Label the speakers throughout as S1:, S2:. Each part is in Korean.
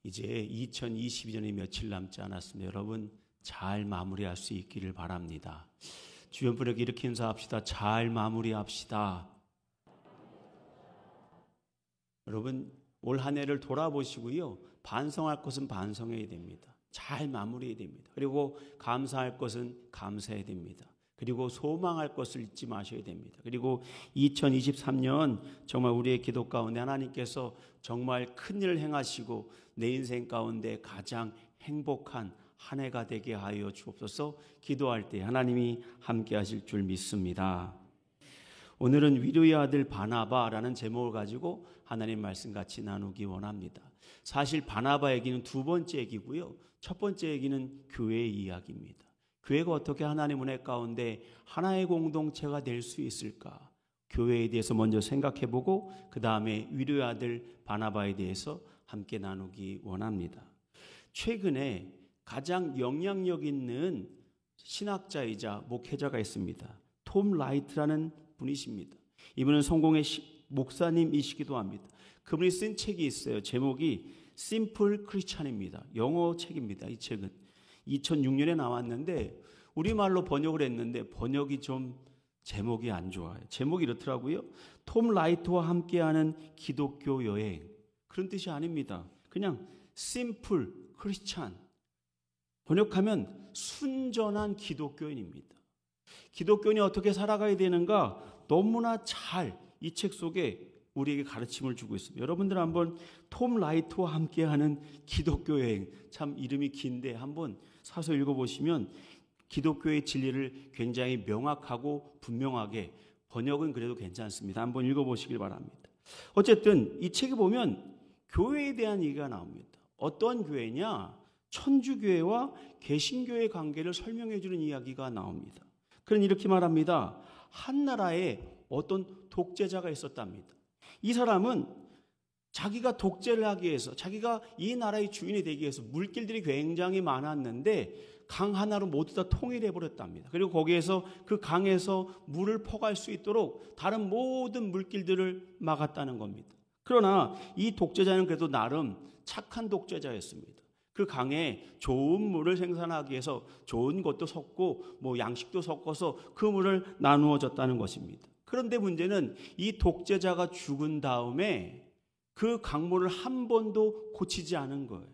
S1: 이제 2022년이 며칠 남지 않았습니다. 여러분 잘 마무리할 수 있기를 바랍니다. 주변 분에게 이렇게 인사합시다. 잘 마무리합시다. 여러분 올 한 해를 돌아보시고요. 반성할 것은 반성해야 됩니다. 잘 마무리해야 됩니다. 그리고 감사할 것은 감사해야 됩니다. 그리고 소망할 것을 잊지 마셔야 됩니다. 그리고 2023년 정말 우리의 기도 가운데 하나님께서 정말 큰 일을 행하시고 내 인생 가운데 가장 행복한 한 해가 되게 하여 주옵소서. 기도할 때 하나님이 함께 하실 줄 믿습니다. 오늘은 위로의 아들 바나바라는 제목을 가지고 하나님 말씀 같이 나누기 원합니다. 사실 바나바 얘기는 두 번째 얘기고요. 첫 번째 얘기는 교회의 이야기입니다. 교회가 어떻게 하나님 은혜 가운데 하나의 공동체가 될 수 있을까? 교회에 대해서 먼저 생각해보고 그 다음에 위로의 아들 바나바에 대해서 함께 나누기 원합니다. 최근에 가장 영향력 있는 신학자이자 목회자가 있습니다. 톰 라이트라는 분이십니다. 이분은 성공의 목사님이시기도 합니다. 그분이 쓴 책이 있어요. 제목이 심플 크리스찬입니다. 영어 책입니다. 이 책은 2006년에 나왔는데 우리말로 번역을 했는데 번역이 좀 제목이 안 좋아요. 제목이 이렇더라고요. 톰 라이트와 함께하는 기독교 여행. 그런 뜻이 아닙니다. 그냥 심플 크리스찬. 번역하면 순전한 기독교인입니다. 기독교인이 어떻게 살아가야 되는가 너무나 잘 이 책 속에 우리에게 가르침을 주고 있습니다. 여러분들 한번 톰 라이트와 함께하는 기독교 여행, 참 이름이 긴데 한번 사서 읽어보시면 기독교의 진리를 굉장히 명확하고 분명하게, 번역은 그래도 괜찮습니다. 한번 읽어보시길 바랍니다. 어쨌든 이 책에 보면 교회에 대한 얘기가 나옵니다. 어떤 교회냐? 천주교회와 개신교의 관계를 설명해 주는 이야기가 나옵니다. 그는 이렇게 말합니다. 한 나라에 어떤 독재자가 있었답니다. 이 사람은 자기가 독재를 하기 위해서, 자기가 이 나라의 주인이 되기 위해서 물길들이 굉장히 많았는데 강 하나로 모두 다 통일해 버렸답니다. 그리고 거기에서 그 강에서 물을 퍼갈 수 있도록 다른 모든 물길들을 막았다는 겁니다. 그러나 이 독재자는 그래도 나름 착한 독재자였습니다. 그 강에 좋은 물을 생산하기 위해서 좋은 것도 섞고 양식도 섞어서 그 물을 나누어 줬다는 것입니다. 그런데 문제는 이 독재자가 죽은 다음에 그 강물을 한 번도 고치지 않은 거예요.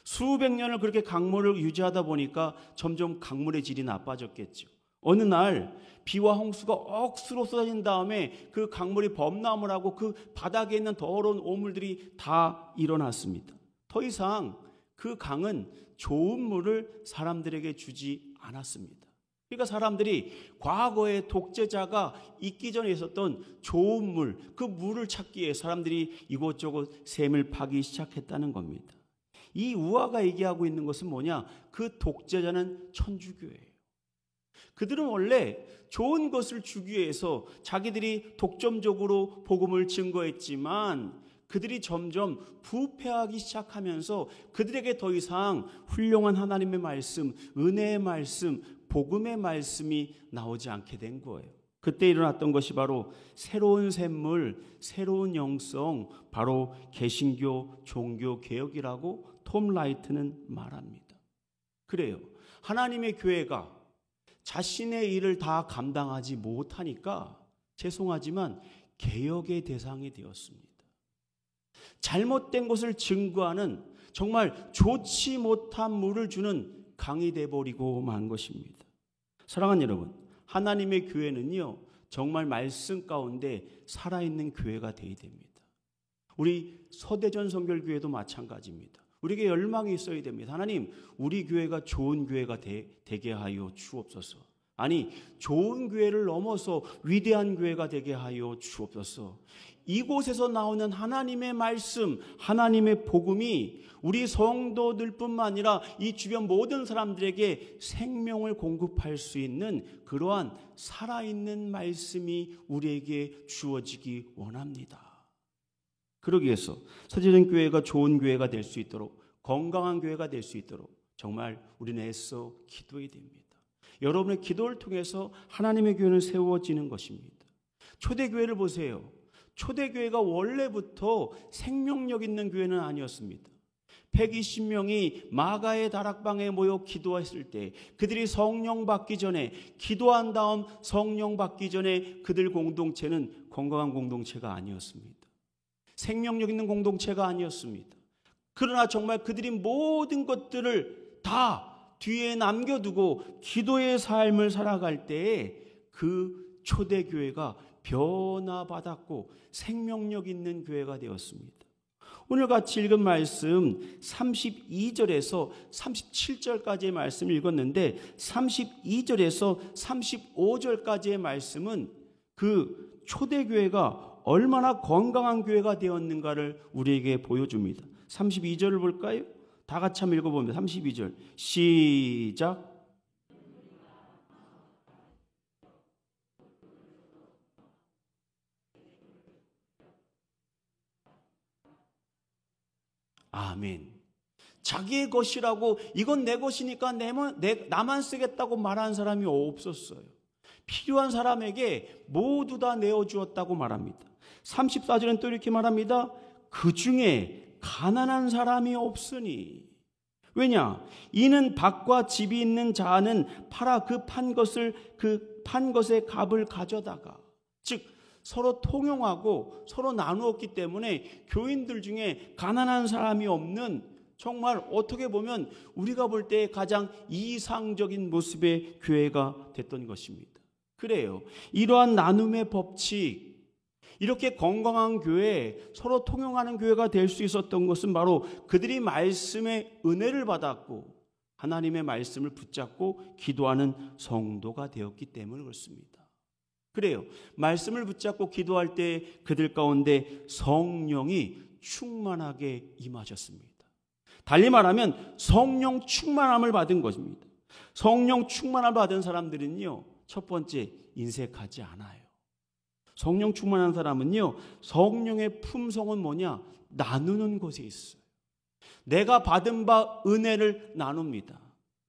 S1: 수백 년을 그렇게 강물을 유지하다 보니까 점점 강물의 질이 나빠졌겠죠. 어느 날 비와 홍수가 억수로 쏟아진 다음에 그 강물이 범람을 하고 그 바닥에 있는 더러운 오물들이 다 일어났습니다. 더 이상 그 강은 좋은 물을 사람들에게 주지 않았습니다. 그러니까 사람들이 과거에 독재자가 있기 전에 있었던 좋은 물, 그 물을 찾기 위해 사람들이 이곳저곳 샘을 파기 시작했다는 겁니다. 이 우화가 얘기하고 있는 것은 뭐냐? 그 독재자는 천주교예요. 그들은 원래 좋은 것을 주기 위해서 자기들이 독점적으로 복음을 증거했지만 그들이 점점 부패하기 시작하면서 그들에게 더 이상 훌륭한 하나님의 말씀, 은혜의 말씀, 복음의 말씀이 나오지 않게 된 거예요. 그때 일어났던 것이 바로 새로운 샘물, 새로운 영성, 바로 개신교 종교 개혁이라고 톰 라이트는 말합니다. 그래요. 하나님의 교회가 자신의 일을 다 감당하지 못하니까 죄송하지만 개혁의 대상이 되었습니다. 잘못된 것을 증거하는 정말 좋지 못한 물을 주는 강이 돼버리고 만 것입니다. 사랑하는 여러분, 하나님의 교회는요 정말 말씀 가운데 살아있는 교회가 되어야 됩니다. 우리 서대전 성결교회도 마찬가지입니다. 우리에게 열망이 있어야 됩니다. 하나님, 우리 교회가 좋은 교회가 되게 하여 주옵소서. 아니, 좋은 교회를 넘어서 위대한 교회가 되게 하여 주옵소서. 이곳에서 나오는 하나님의 말씀, 하나님의 복음이 우리 성도들뿐만 아니라 이 주변 모든 사람들에게 생명을 공급할 수 있는 그러한 살아있는 말씀이 우리에게 주어지기 원합니다. 그러기 위해서 서대전 교회가 좋은 교회가 될 수 있도록, 건강한 교회가 될 수 있도록 정말 우리는 애써 기도해야 됩니다. 여러분의 기도를 통해서 하나님의 교회는 세워지는 것입니다. 초대교회를 보세요. 초대교회가 원래부터 생명력 있는 교회는 아니었습니다. 120명이 마가의 다락방에 모여 기도했을 때 그들이 성령 받기 전에, 기도한 다음 성령 받기 전에 그들 공동체는 건강한 공동체가 아니었습니다. 생명력 있는 공동체가 아니었습니다. 그러나 정말 그들이 모든 것들을 다 뒤에 남겨두고 기도의 삶을 살아갈 때에 그 초대교회가 변화받았고 생명력 있는 교회가 되었습니다. 오늘 같이 읽은 말씀 32절에서 37절까지의 말씀을 읽었는데 32절에서 35절까지의 말씀은 그 초대교회가 얼마나 건강한 교회가 되었는가를 우리에게 보여줍니다. 32절을 볼까요? 다 같이 한번 읽어봅니다. 32절 시작. 아멘. 자기의 것이라고 이건 내 것이니까 나만 쓰겠다고 말하는 사람이 없었어요. 필요한 사람에게 모두 다 내어주었다고 말합니다. 34절은 또 이렇게 말합니다. 그 중에 가난한 사람이 없으니. 왜냐? 이는 밭과 집이 있는 자는 팔아 그 판 것의 값을 가져다가, 즉 서로 통용하고 서로 나누었기 때문에 교인들 중에 가난한 사람이 없는, 정말 어떻게 보면 우리가 볼 때 가장 이상적인 모습의 교회가 됐던 것입니다. 그래요. 이러한 나눔의 법칙, 이렇게 건강한 교회, 서로 통용하는 교회가 될 수 있었던 것은 바로 그들이 말씀의 은혜를 받았고 하나님의 말씀을 붙잡고 기도하는 성도가 되었기 때문에 그렇습니다. 그래요. 말씀을 붙잡고 기도할 때 그들 가운데 성령이 충만하게 임하셨습니다. 달리 말하면 성령 충만함을 받은 것입니다. 성령 충만함을 받은 사람들은요, 첫 번째, 인색하지 않아요. 성령 충만한 사람은요, 성령의 품성은 뭐냐? 나누는 것에 있어요. 내가 받은 바 은혜를 나눕니다.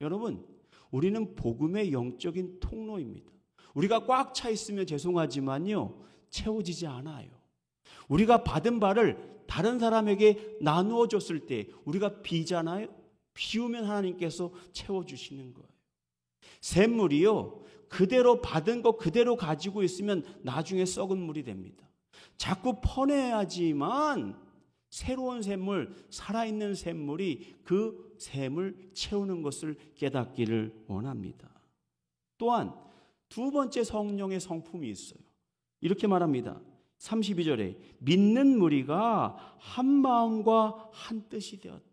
S1: 여러분, 우리는 복음의 영적인 통로입니다. 우리가 꽉 차 있으면 죄송하지만요, 채워지지 않아요. 우리가 받은 바를 다른 사람에게 나누어 줬을 때 우리가 비잖아요. 비우면 하나님께서 채워주시는 거예요. 샘물이요, 그대로 받은 거 그대로 가지고 있으면 나중에 썩은 물이 됩니다. 자꾸 퍼내야지만 새로운 샘물, 살아있는 샘물이 그 샘을 채우는 것을 깨닫기를 원합니다. 또한 두 번째 성령의 성품이 있어요. 이렇게 말합니다. 32절에 믿는 무리가 한 마음과 한 뜻이 되었다.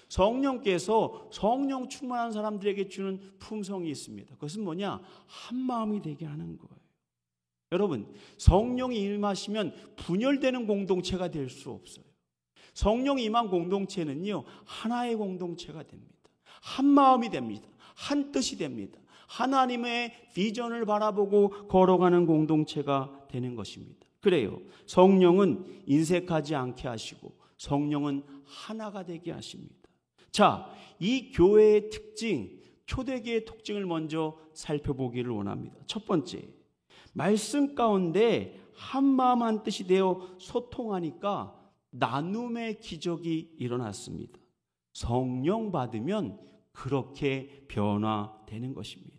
S1: 성령께서 성령 충만한 사람들에게 주는 품성이 있습니다. 그것은 뭐냐? 한 마음이 되게 하는 거예요. 여러분, 성령이 임하시면 분열되는 공동체가 될 수 없어요. 성령이 임한 공동체는요, 하나의 공동체가 됩니다. 한 마음이 됩니다. 한 뜻이 됩니다. 하나님의 비전을 바라보고 걸어가는 공동체가 되는 것입니다. 그래요. 성령은 인색하지 않게 하시고 성령은 하나가 되게 하십니다. 자, 이 교회의 특징, 초대교회의 특징을 먼저 살펴보기를 원합니다. 첫 번째, 말씀 가운데 한 마음 한 뜻이 되어 소통하니까 나눔의 기적이 일어났습니다. 성령 받으면 그렇게 변화되는 것입니다.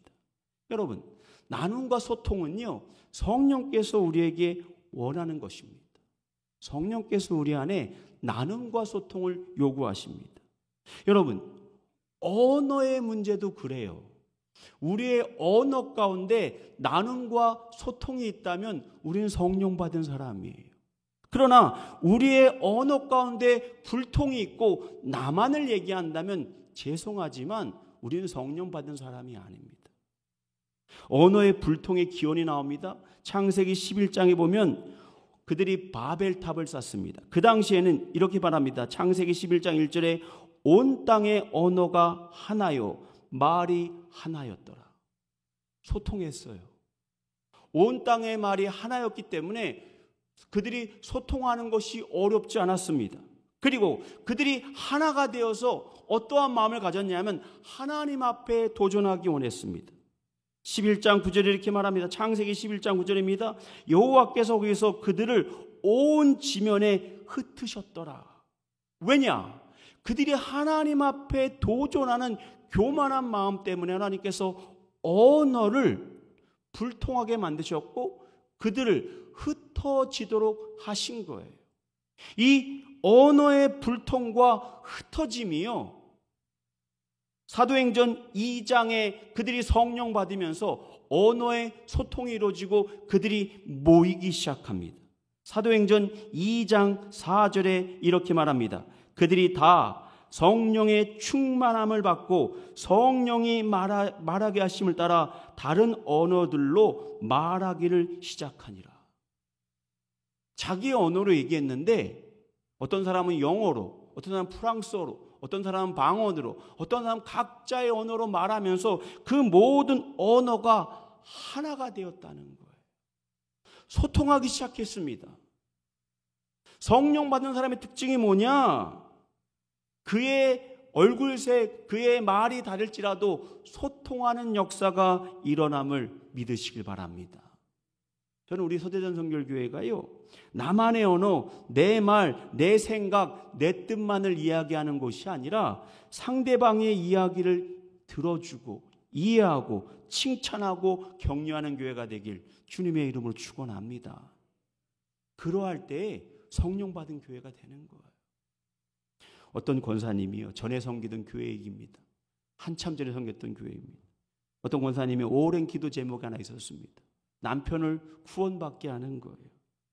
S1: 여러분, 나눔과 소통은요, 성령께서 우리에게 원하는 것입니다. 성령께서 우리 안에 나눔과 소통을 요구하십니다. 여러분, 언어의 문제도 그래요. 우리의 언어 가운데 나눔과 소통이 있다면 우리는 성령 받은 사람이에요. 그러나 우리의 언어 가운데 불통이 있고 나만을 얘기한다면 죄송하지만 우리는 성령 받은 사람이 아닙니다. 언어의 불통의 기원이 나옵니다. 창세기 11장에 보면 그들이 바벨탑을 쌓습니다. 그 당시에는 이렇게 말합니다. 창세기 11장 1절에 온 땅의 언어가 하나요, 말이 하나였더라. 소통했어요. 온 땅의 말이 하나였기 때문에 그들이 소통하는 것이 어렵지 않았습니다. 그리고 그들이 하나가 되어서 어떠한 마음을 가졌냐면 하나님 앞에 도전하기 원했습니다. 11장 9절에 이렇게 말합니다. 창세기 11장 9절입니다. 여호와께서 거기서 그들을 온 지면에 흩으셨더라. 왜냐? 그들이 하나님 앞에 도전하는 교만한 마음 때문에 하나님께서 언어를 불통하게 만드셨고 그들을 흩어지도록 하신 거예요. 이 언어의 불통과 흩어짐이요, 사도행전 2장에 그들이 성령 받으면서 언어의 소통이 이루어지고 그들이 모이기 시작합니다. 사도행전 2장 4절에 이렇게 말합니다. 그들이 다 성령의 충만함을 받고 성령이 말하게 하심을 따라 다른 언어들로 말하기를 시작하니라. 자기의 언어로 얘기했는데 어떤 사람은 영어로, 어떤 사람은 프랑스어로, 어떤 사람은 방언으로, 어떤 사람은 각자의 언어로 말하면서 그 모든 언어가 하나가 되었다는 거예요. 소통하기 시작했습니다. 성령 받은 사람의 특징이 뭐냐? 그의 얼굴색, 그의 말이 다를지라도 소통하는 역사가 일어남을 믿으시길 바랍니다. 저는 우리 서대전 선결교회가요, 나만의 언어, 내 말, 내 생각, 내 뜻만을 이야기하는 곳이 아니라 상대방의 이야기를 들어주고 이해하고 칭찬하고 격려하는 교회가 되길 주님의 이름으로 축원합니다. 그러할 때 성령 받은 교회가 되는 거예요. 어떤 권사님이요, 전에 섬기던 교회입니다. 한참 전에 섬겼던 교회입니다. 어떤 권사님의 오랜 기도 제목이 하나 있었습니다. 남편을 구원받게 하는 거예요.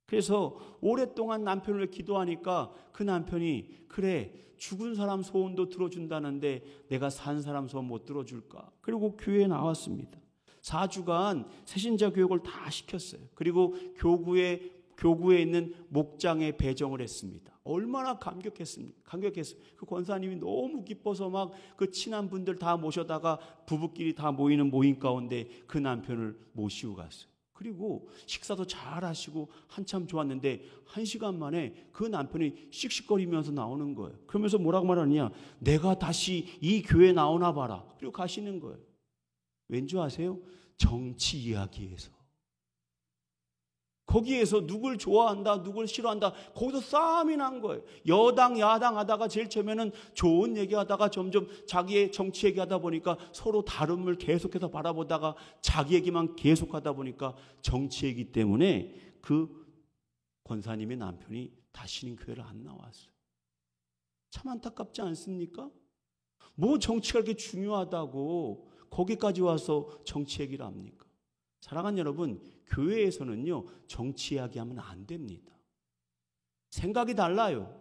S1: 그래서 오랫동안 남편을 기도하니까 그 남편이, 그래, 죽은 사람 소원도 들어준다는데 내가 산 사람 소원 못 들어줄까? 그리고 교회에 나왔습니다. 4주간 새신자 교육을 다 시켰어요. 그리고 교구에 있는 목장에 배정을 했습니다. 얼마나 감격했습니까? 감격했어요. 그 권사님이 너무 기뻐서 막 그 친한 분들 다 모셔다가 부부끼리 다 모이는 모임 가운데 그 남편을 모시고 갔어요. 그리고 식사도 잘 하시고 한참 좋았는데 1시간 만에 그 남편이 씩씩거리면서 나오는 거예요. 그러면서 뭐라고 말하느냐? 내가 다시 이 교회에 나오나 봐라. 그리고 가시는 거예요. 왠지 아세요? 정치 이야기에서. 거기에서 누굴 좋아한다, 누굴 싫어한다, 거기서 싸움이 난 거예요. 여당, 야당 하다가 제일 처음에는 좋은 얘기하다가 점점 자기의 정치 얘기하다 보니까 서로 다름을 계속해서 바라보다가 자기 얘기만 계속하다 보니까 정치 얘기 때문에 그 권사님의 남편이 다시는 교회를 안 나왔어요. 참 안타깝지 않습니까? 뭐 정치가 그렇게 중요하다고 거기까지 와서 정치 얘기를 합니까? 사랑하는 여러분, 교회에서는요, 정치 이야기하면 안 됩니다. 생각이 달라요.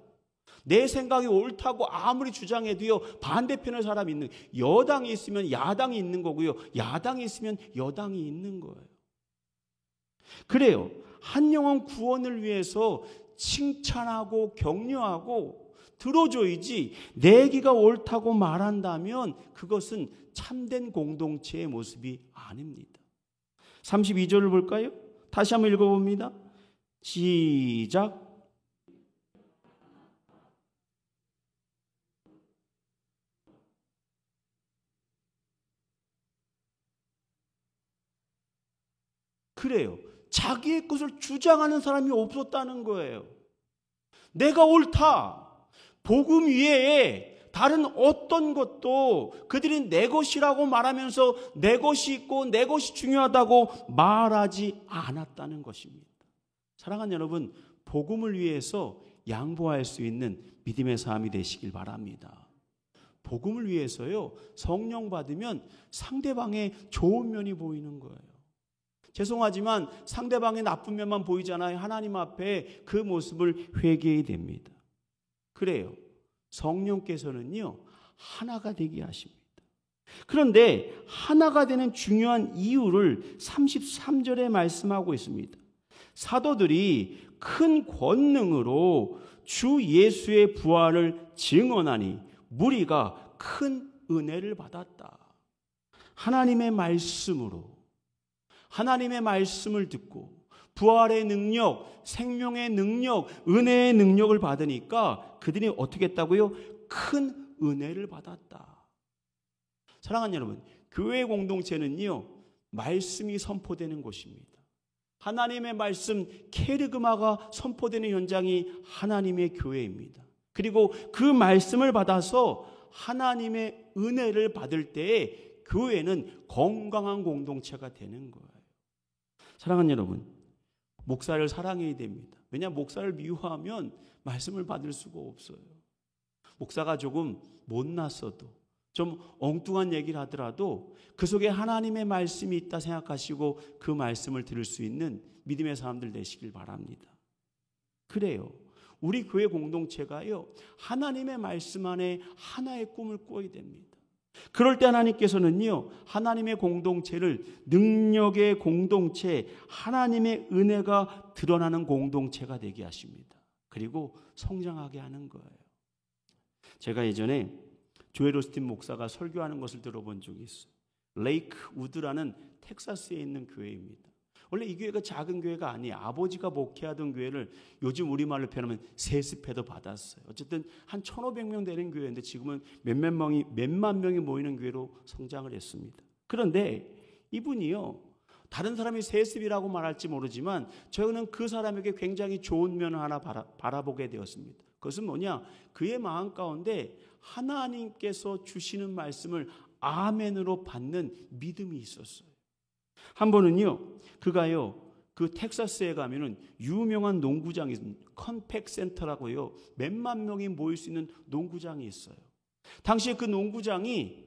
S1: 내 생각이 옳다고 아무리 주장해도요, 반대편의 사람이 있는, 여당이 있으면 야당이 있는 거고요, 야당이 있으면 여당이 있는 거예요. 그래요. 한 영혼 구원을 위해서 칭찬하고 격려하고 들어줘야지, 내기가 옳다고 말한다면 그것은 참된 공동체의 모습이 아닙니다. 32절을 볼까요? 다시 한번 읽어봅니다. 시작. 그래요. 자기의 것을 주장하는 사람이 없었다는 거예요. 내가 옳다. 복음 위에 다른 어떤 것도 그들이 내 것이라고 말하면서 내 것이 있고 내 것이 중요하다고 말하지 않았다는 것입니다. 사랑하는 여러분, 복음을 위해서 양보할 수 있는 믿음의 삶이 되시길 바랍니다. 복음을 위해서요, 성령 받으면 상대방의 좋은 면이 보이는 거예요. 죄송하지만 상대방의 나쁜 면만 보이잖아요. 하나님 앞에 그 모습을 회개해야 됩니다. 그래요. 성령께서는요, 하나가 되게 하십니다. 그런데 하나가 되는 중요한 이유를 33절에 말씀하고 있습니다. 사도들이 큰 권능으로 주 예수의 부활을 증언하니 무리가 큰 은혜를 받았다. 하나님의 말씀으로, 하나님의 말씀을 듣고 부활의 능력, 생명의 능력, 은혜의 능력을 받으니까 그들이 어떻게 했다고요? 큰 은혜를 받았다. 사랑하는 여러분, 교회 공동체는요, 말씀이 선포되는 곳입니다. 하나님의 말씀, 케르그마가 선포되는 현장이 하나님의 교회입니다. 그리고 그 말씀을 받아서 하나님의 은혜를 받을 때에 교회는 건강한 공동체가 되는 거예요. 사랑하는 여러분, 목사를 사랑해야 됩니다. 왜냐하면 목사를 미워하면 말씀을 받을 수가 없어요. 목사가 조금 못났어도 좀 엉뚱한 얘기를 하더라도 그 속에 하나님의 말씀이 있다 생각하시고 그 말씀을 들을 수 있는 믿음의 사람들 되시길 바랍니다. 그래요. 우리 교회 공동체가요, 하나님의 말씀 안에 하나의 꿈을 꿔야 됩니다. 그럴 때 하나님께서는요, 하나님의 공동체를 능력의 공동체, 하나님의 은혜가 드러나는 공동체가 되게 하십니다. 그리고 성장하게 하는 거예요. 제가 예전에 조엘 오스틴 목사가 설교하는 것을 들어본 적이 있어요. 레이크 우드라는 텍사스에 있는 교회입니다. 원래 이 교회가 작은 교회가 아니에요. 아버지가 목회하던 교회를 요즘 우리말로 표현하면 세습해도 받았어요. 어쨌든 한 1,500명 되는 교회인데 지금은 몇만 명이 모이는 교회로 성장을 했습니다. 그런데 이분이요, 다른 사람이 세습이라고 말할지 모르지만 저는 그 사람에게 굉장히 좋은 면을 하나 바라보게 되었습니다. 그것은 뭐냐? 그의 마음 가운데 하나님께서 주시는 말씀을 아멘으로 받는 믿음이 있었어요. 한 번은요, 그가요, 그 텍사스에 가면은 유명한 농구장이 있습니다. 컴팩 센터라고요, 몇만 명이 모일 수 있는 농구장이 있어요. 당시에 그 농구장이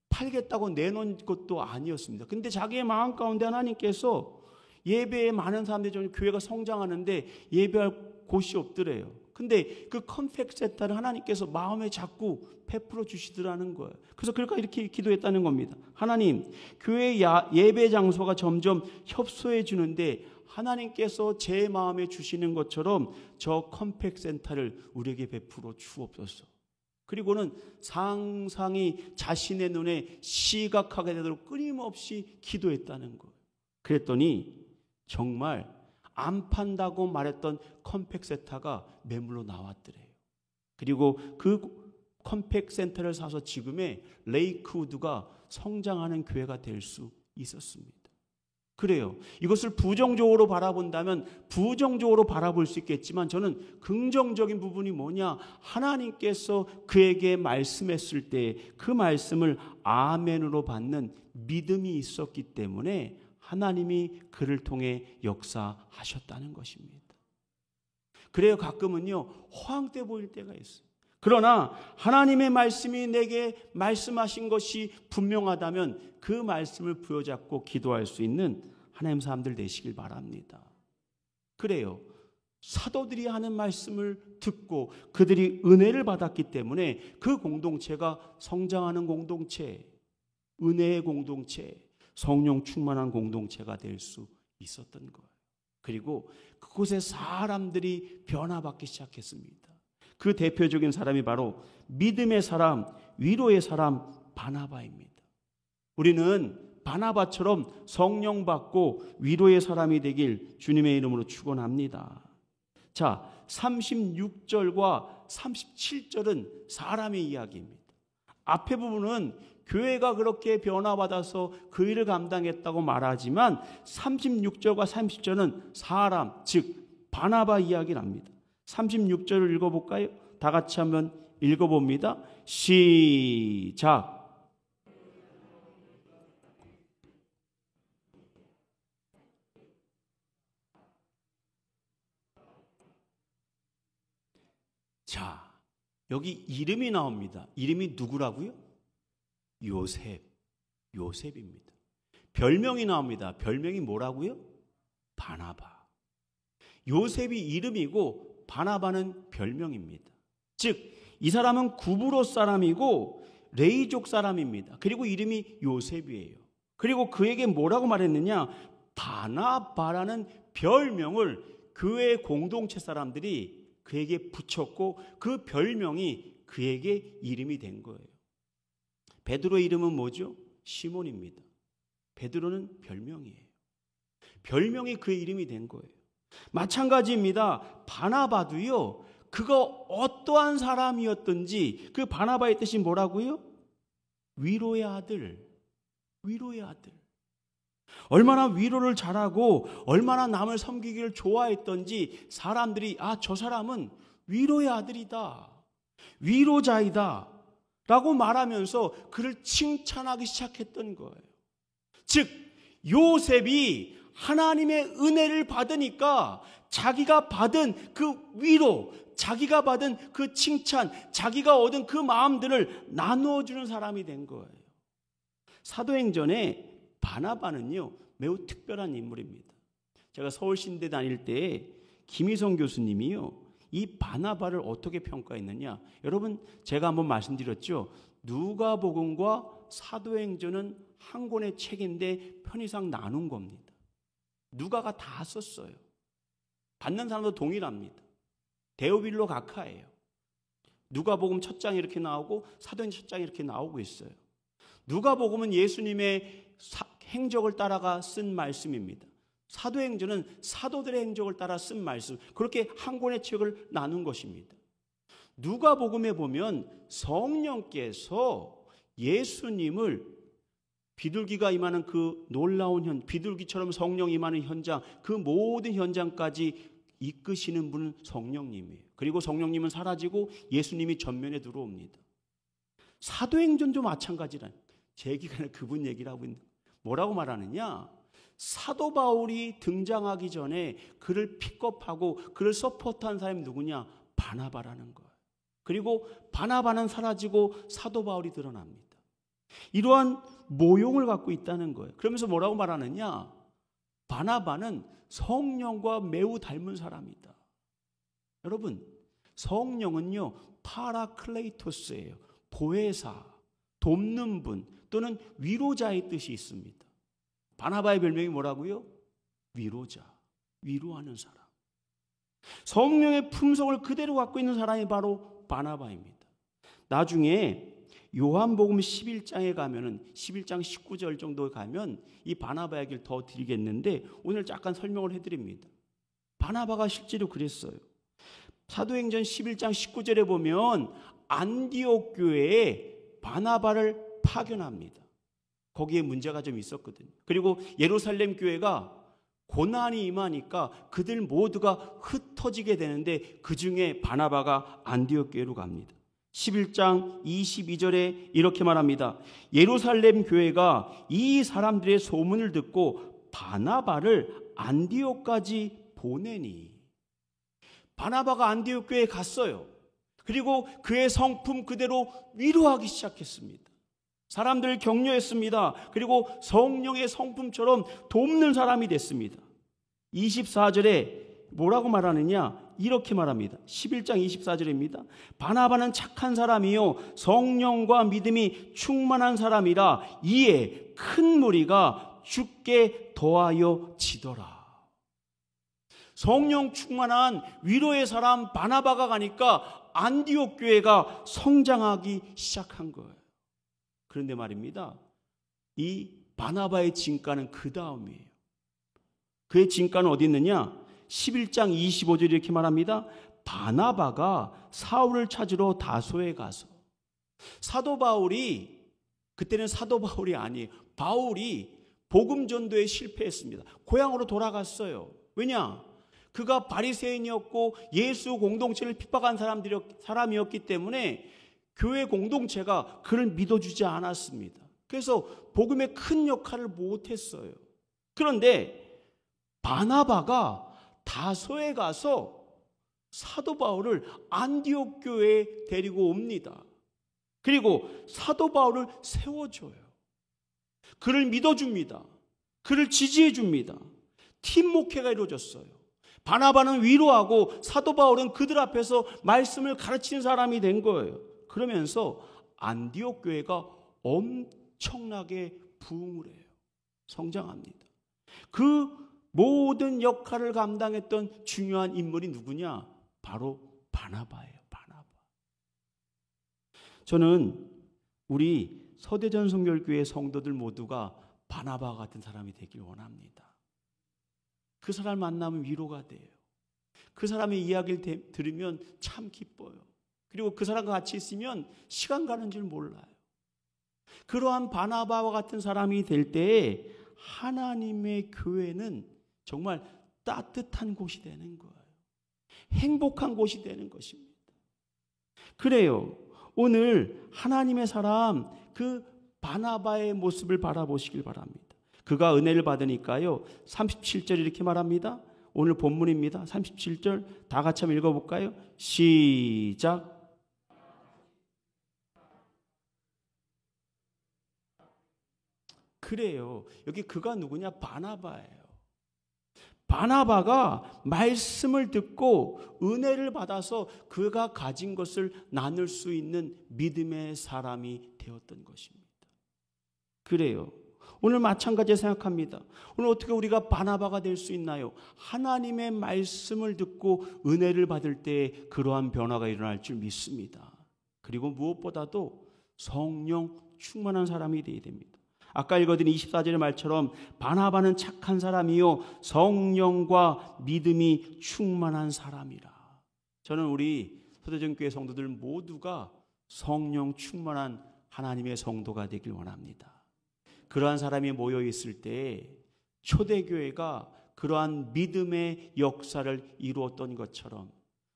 S1: 팔겠다고 내놓은 것도 아니었습니다. 근데 자기의 마음 가운데 하나님께서 예배에 많은 사람들이 좀 교회가 성장하는데 예배할 곳이 없더래요. 근데 그 컴팩 센터를 하나님께서 마음에 자꾸 베풀어 주시더라는 거예요. 그래서 그러니까 이렇게 기도했다는 겁니다. 하나님, 교회 예배 장소가 점점 협소해 주는데 하나님께서 제 마음에 주시는 것처럼 저 컴팩 센터를 우리에게 베풀어 주옵소서. 그리고는 상상이 자신의 눈에 시각하게 되도록 끊임없이 기도했다는 거예요. 그랬더니 정말 안 판다고 말했던 컴팩 센터가 매물로 나왔더래요. 그리고 그 컴팩 센터를 사서 지금의 레이크우드가 성장하는 교회가 될 수 있었습니다. 그래요. 이것을 부정적으로 바라본다면 부정적으로 바라볼 수 있겠지만 저는 긍정적인 부분이 뭐냐? 하나님께서 그에게 말씀했을 때 그 말씀을 아멘으로 받는 믿음이 있었기 때문에 하나님이 그를 통해 역사하셨다는 것입니다. 그래요. 가끔은요, 허황돼 보일 때가 있어요. 그러나 하나님의 말씀이 내게 말씀하신 것이 분명하다면 그 말씀을 부여잡고 기도할 수 있는 하나님 사람들 되시길 바랍니다. 그래요. 사도들이 하는 말씀을 듣고 그들이 은혜를 받았기 때문에 그 공동체가 성장하는 공동체, 은혜의 공동체, 성령 충만한 공동체가 될 수 있었던 거예요. 그리고 그곳에 사람들이 변화받기 시작했습니다. 그 대표적인 사람이 바로 믿음의 사람, 위로의 사람 바나바입니다. 우리는 바나바처럼 성령 받고 위로의 사람이 되길 주님의 이름으로 축원합니다. 자, 36절과 37절은 사람의 이야기입니다. 앞에 부분은 교회가 그렇게 변화받아서 그 일을 감당했다고 말하지만 36절과 30절은 사람, 즉 바나바 이야기를 합니다. 36절을 읽어볼까요? 다 같이 한번 읽어봅니다. 시작. 자, 여기 이름이 나옵니다. 이름이 누구라고요? 요셉입니다. 별명이 나옵니다. 별명이 뭐라고요? 바나바. 요셉이 이름이고 바나바는 별명입니다. 즉, 이 사람은 구브로 사람이고 레이족 사람입니다. 그리고 이름이 요셉이에요. 그리고 그에게 뭐라고 말했느냐? 바나바라는 별명을 교회 공동체 사람들이 그에게 붙였고 그 별명이 그에게 이름이 된 거예요. 베드로의 이름은 뭐죠? 시몬입니다. 베드로는 별명이에요. 별명이 그의 이름이 된 거예요. 마찬가지입니다. 바나바도요, 그가 어떠한 사람이었든지 그 바나바의 뜻이 뭐라고요? 위로의 아들. 위로의 아들. 얼마나 위로를 잘하고 얼마나 남을 섬기기를 좋아했던지 사람들이 저 사람은 위로의 아들이다. 위로자이다 라고 말하면서 그를 칭찬하기 시작했던 거예요. 즉 요셉이 하나님의 은혜를 받으니까 자기가 받은 그 위로, 자기가 받은 그 칭찬, 자기가 얻은 그 마음들을 나누어주는 사람이 된 거예요. 사도행전에 바나바는요 매우 특별한 인물입니다. 제가 서울신대 다닐 때 김희성 교수님이요 이 바나바를 어떻게 평가했느냐, 여러분 제가 한번 말씀드렸죠. 누가복음과 사도행전은 한 권의 책인데 편의상 나눈 겁니다. 누가가 다 썼어요. 받는 사람도 동일합니다. 데오빌로 각하예요. 누가복음 첫 장이 이렇게 나오고 사도행전 첫 장이 이렇게 나오고 있어요. 누가복음은 예수님의 행적을 따라가 쓴 말씀입니다. 사도행전은 사도들의 행적을 따라 쓴 말씀, 그렇게 한 권의 책을 나눈 것입니다. 누가복음에 보면 성령께서 예수님을 비둘기가 임하는 그 놀라운 비둘기처럼 성령이 임하는 현장, 그 모든 현장까지 이끄시는 분은 성령님이에요. 그리고 성령님은 사라지고 예수님이 전면에 들어옵니다. 사도행전도 마찬가지라. 제 기간에 그분 얘기를 하고 있는, 뭐라고 말하느냐, 사도 바울이 등장하기 전에 그를 픽업하고 그를 서포트한 사람이 누구냐, 바나바라는 거예요. 그리고 바나바는 사라지고 사도 바울이 드러납니다. 이러한 모형을 갖고 있다는 거예요. 그러면서 뭐라고 말하느냐, 바나바는 성령과 매우 닮은 사람이다. 여러분, 성령은요 파라클레이토스예요. 보혜사, 돕는 분 또는 위로자의 뜻이 있습니다. 바나바의 별명이 뭐라고요? 위로자, 위로하는 사람. 성령의 품성을 그대로 갖고 있는 사람이 바로 바나바입니다. 나중에 요한복음 11장에 가면은 11장 19절 정도에 가면 이 바나바 얘기를 더 드리겠는데 오늘 잠깐 설명을 해드립니다. 바나바가 실제로 그랬어요. 사도행전 11장 19절에 보면 안디옥 교회에 바나바를 파견합니다. 거기에 문제가 좀 있었거든요. 그리고 예루살렘 교회가 고난이 임하니까 그들 모두가 흩어지게 되는데 그 중에 바나바가 안디옥 교회로 갑니다. 11장 22절에 이렇게 말합니다. 예루살렘 교회가 이 사람들의 소문을 듣고 바나바를 안디옥까지 보내니. 바나바가 안디옥 교회에 갔어요. 그리고 그의 성품 그대로 위로하기 시작했습니다. 사람들을 격려했습니다. 그리고 성령의 성품처럼 돕는 사람이 됐습니다. 24절에 뭐라고 말하느냐, 이렇게 말합니다. 11장 24절입니다. 바나바는 착한 사람이요 성령과 믿음이 충만한 사람이라 이에 큰 무리가 주께 더하여 지더라. 성령 충만한 위로의 사람 바나바가 가니까 안디옥 교회가 성장하기 시작한 거예요. 그런데 말입니다, 이 바나바의 진가는 그 다음이에요. 그의 진가는 어디 있느냐, 11장 25절 이렇게 말합니다. 바나바가 사울을 찾으러 다소에 가서, 사도 바울이, 그때는 사도 바울이 아니에요, 바울이 복음 전도에 실패했습니다. 고향으로 돌아갔어요. 왜냐? 그가 바리새인이었고 예수 공동체를 핍박한 사람이었기 때문에 교회 공동체가 그를 믿어주지 않았습니다. 그래서 복음의 큰 역할을 못했어요. 그런데 바나바가 다소에 가서 사도 바울을 안디옥 교회에 데리고 옵니다. 그리고 사도 바울을 세워줘요. 그를 믿어줍니다. 그를 지지해줍니다. 팀 목회가 이루어졌어요. 바나바는 위로하고 사도 바울은 그들 앞에서 말씀을 가르치는 사람이 된 거예요. 그러면서 안디옥 교회가 엄청나게 부흥을 해요. 성장합니다. 그 모든 역할을 감당했던 중요한 인물이 누구냐? 바로 바나바예요. 바나바. 저는 우리 서대전 성결교회 성도들 모두가 바나바 같은 사람이 되길 원합니다. 그 사람 만나면 위로가 돼요. 그 사람의 이야기를 들으면 참 기뻐요. 그리고 그 사람과 같이 있으면 시간 가는 줄 몰라요. 그러한 바나바와 같은 사람이 될 때에 하나님의 교회는 정말 따뜻한 곳이 되는 거예요. 행복한 곳이 되는 것입니다. 그래요. 오늘 하나님의 사람 그 바나바의 모습을 바라보시길 바랍니다. 그가 은혜를 받으니까요. 37절 이렇게 말합니다. 오늘 본문입니다. 37절 다 같이 한번 읽어볼까요? 시작. 그래요. 여기 그가 누구냐? 바나바예요. 바나바가 말씀을 듣고 은혜를 받아서 그가 가진 것을 나눌 수 있는 믿음의 사람이 되었던 것입니다. 그래요. 오늘 마찬가지로 생각합니다. 오늘 어떻게 우리가 바나바가 될 수 있나요? 하나님의 말씀을 듣고 은혜를 받을 때 그러한 변화가 일어날 줄 믿습니다. 그리고 무엇보다도 성령 충만한 사람이 되어야 됩니다. 아까 읽어드린 24절의 말처럼 바나바는 착한 사람이요 성령과 믿음이 충만한 사람이라. 저는 우리 소대전교회 성도들 모두가 성령 충만한 하나님의 성도가 되길 원합니다. 그러한 사람이 모여 있을 때 초대교회가 그러한 믿음의 역사를 이루었던 것처럼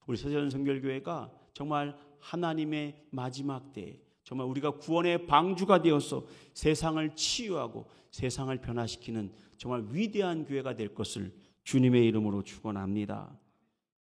S1: 우리 서대전성결교회가 정말 하나님의 마지막 때에 정말 우리가 구원의 방주가 되어서 세상을 치유하고 세상을 변화시키는 정말 위대한 교회가 될 것을 주님의 이름으로 축원합니다.